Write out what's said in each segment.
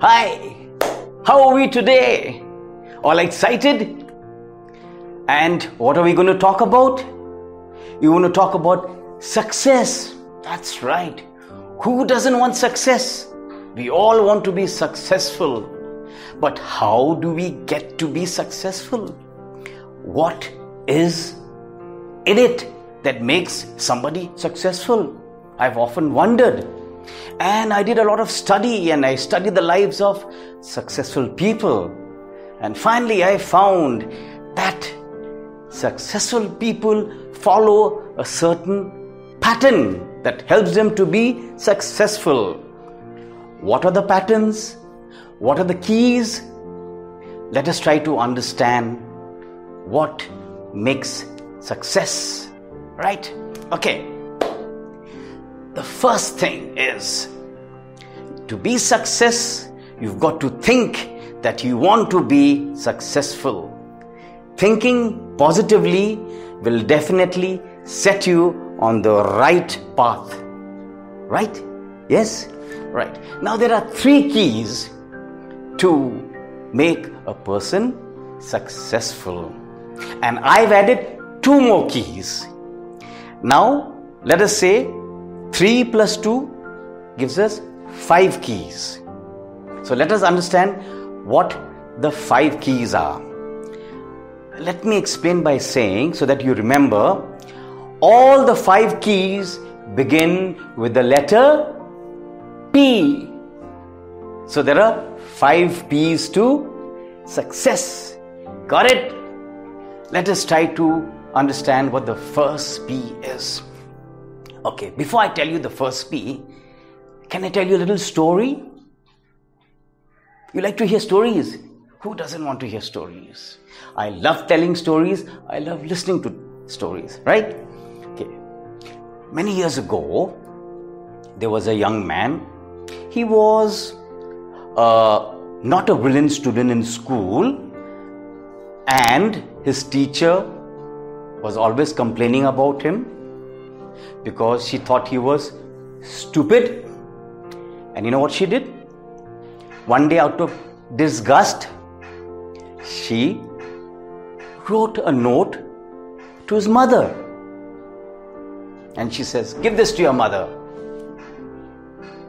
Hi, how are we today? All excited? And what are we going to talk about? We want to talk about success. That's right. Who doesn't want success? We all want to be successful. But how do we get to be successful? What is in it that makes somebody successful? I've often wondered. And I did a lot of study, and I studied the lives of successful people. And finally I found that successful people follow a certain pattern that helps them to be successful. What are the patterns? What are the keys? Let us try to understand what makes success, right? Okay. The first thing is, to be success, you've got to think that you want to be successful. Thinking positively will definitely set you on the right path. Right? Yes? Right. Now there are 3 keys to make a person successful. And I've added 2 more keys. Now, let us say 3 plus 2 gives us 5 keys. So let us understand what the 5 keys are. Let me explain by saying, so that you remember, all the 5 keys begin with the letter P. So there are 5 P's to success. Got it? Let us try to understand what the first P is. Okay, before I tell you the first P, can I tell you a little story? You like to hear stories? Who doesn't want to hear stories? I love telling stories. I love listening to stories, right? Okay. Many years ago, there was a young man. He was not a brilliant student in school, and his teacher was always complaining about him because she thought he was stupid. And you know what she did? One day, out of disgust, she wrote a note to his mother. And she says, "Give this to your mother."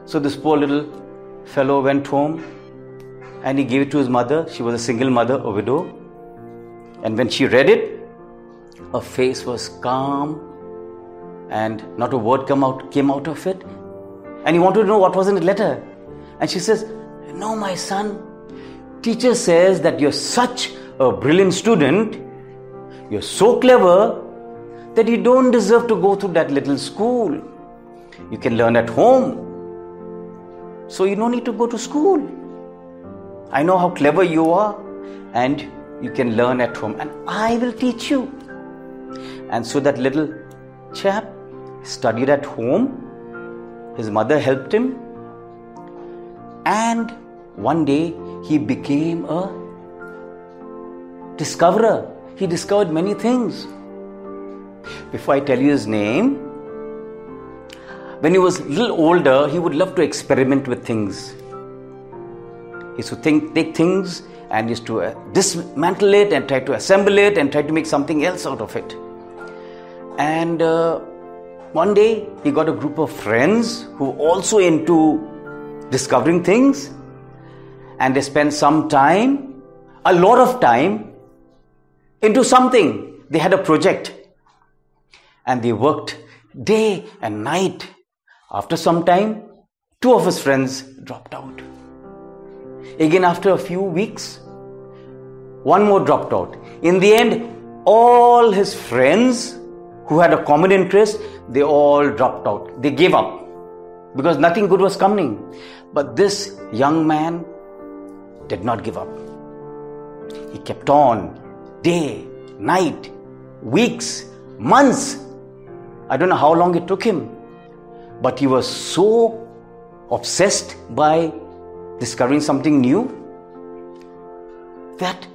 So this poor little fellow went home and he gave it to his mother. She was a single mother, a widow. And when she read it, her face was calm and not a word came out of it. And he wanted to know what was in the letter. And she says, "No, my son, teacher says that you're such a brilliant student, you're so clever, that you don't deserve to go through that little school. You can learn at home. So you don't need to go to school. I know how clever you are, and you can learn at home, and I will teach you." And so that little chap studied at home. His mother helped him. And one day he became a discoverer. He discovered many things. Before I tell you his name, when he was a little older, he would love to experiment with things. He used to take things and used to dismantle it and try to assemble it and try to make something else out of it. And one day he got a group of friends who were also into discovering things, and they spent some time, a lot of time, into something. They had a project and they worked day and night. After some time, 2 of his friends dropped out. Again, after a few weeks, 1 more dropped out. In the end, all his friends who had a common interest, they all dropped out. They gave up because nothing good was coming. But this young man did not give up. He kept on, day, night, weeks, months. I don't know how long it took him, but he was so obsessed by discovering something new that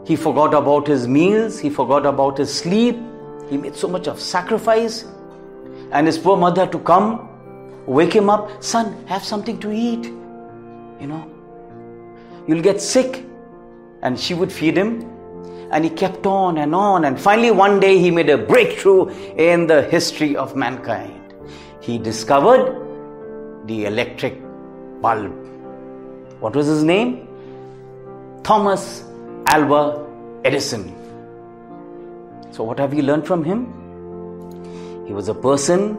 he forgot about his meals, he forgot about his sleep. He made so much of sacrifice, and his poor mother had to come, wake him up. "Son, have something to eat. you'll get sick. And she would feed him. And he kept on. And finally one day he made a breakthrough in the history of mankind. He discovered the electric bulb. What was his name? Thomas Alva Edison. So what have we learned from him? He was a person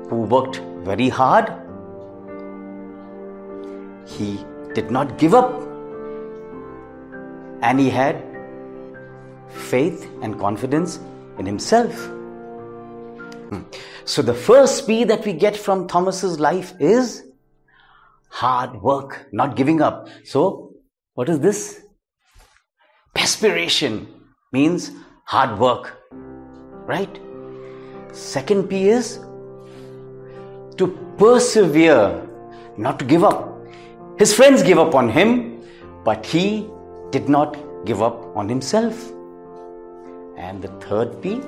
who worked very hard. He did not give up. And he had faith and confidence in himself. So the first P that we get from Thomas's life is hard work, not giving up. So what is this? Perspiration means hard work, right? Second P is to persevere, not to give up. His friends gave up on him, but he did not give up on himself. And the third P,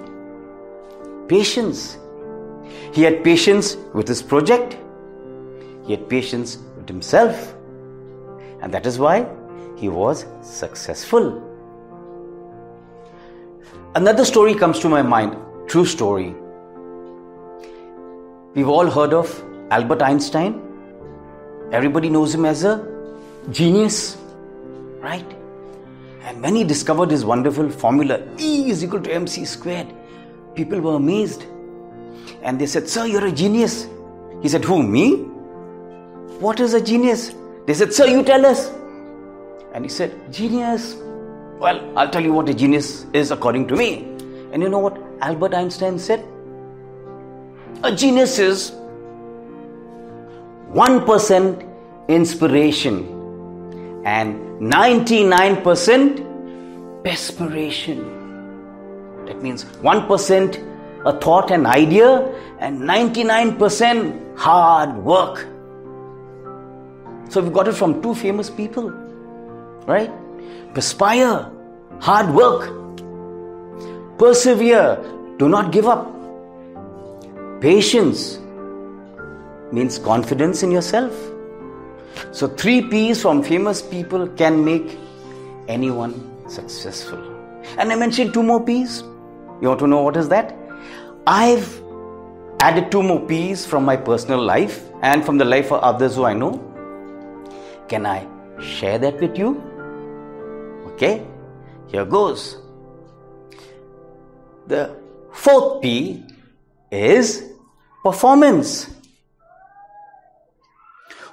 patience. He had patience with his project. He had patience with himself. And that is why he was successful. Another story comes to my mind, true story. We've all heard of Albert Einstein. Everybody knows him as a genius, right? And when he discovered his wonderful formula, E is equal to mc squared, people were amazed. And they said, "Sir, you're a genius." He said, "Who, me? What is a genius?" They said, "Sir, you tell us." And he said, "Genius. Well, I'll tell you what a genius is according to me." And you know what Albert Einstein said? A genius is 1% inspiration and 99% perspiration. That means 1% a thought and idea and 99% hard work. So we got it from two famous people, right? Perspire, hard work. Persevere, do not give up. Patience means confidence in yourself. So 3 P's from famous people can make anyone successful. And I mentioned 2 more P's. You want to know what is that? I've added 2 more P's from my personal life and from the life of others who I know. Can I share that with you? Okay, here goes. The 4th P is performance.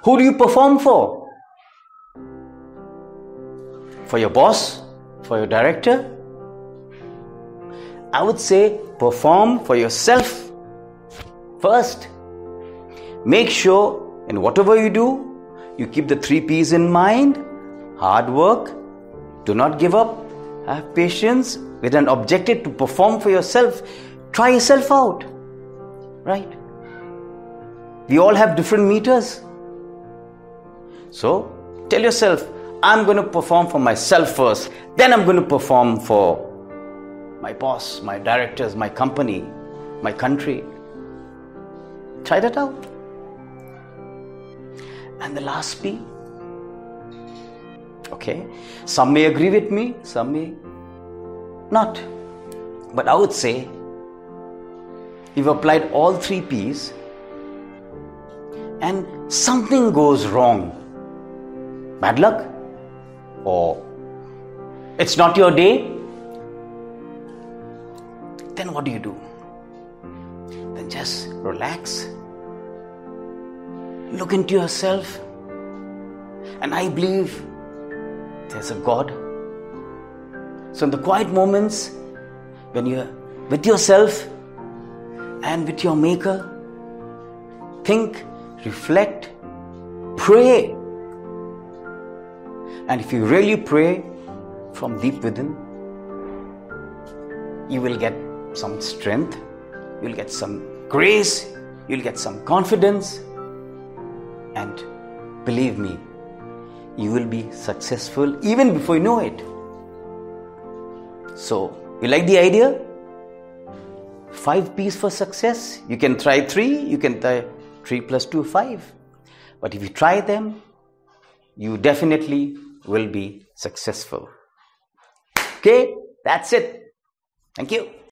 Who do you perform for? For your boss? For your director? I would say perform for yourself first. Make sure in whatever you do, you keep the 3 P's in mind. Hard work, do not give up, have patience with an objective to perform for yourself. Try yourself out, right? We all have different meters. So tell yourself, I'm going to perform for myself first, then I'm going to perform for my boss, my directors, my company, my country. Try that out. And the last P, okay, some may agree with me, some may not. But I would say, you've applied all 3 P's and something goes wrong. Bad luck? Or it's not your day? Then what do? Then just relax. Look into yourself. And I believe there's a God. So in the quiet moments, when you're with yourself and with your Maker, think, reflect, pray. And if you really pray from deep within, you will get some strength, you'll get some grace, you'll get some confidence, and believe me, you will be successful even before you know it. So, you like the idea? 5 P's for success. You can try 3, you can try 3 plus 2, 5. But if you try them, you definitely will be successful. Okay, that's it. Thank you.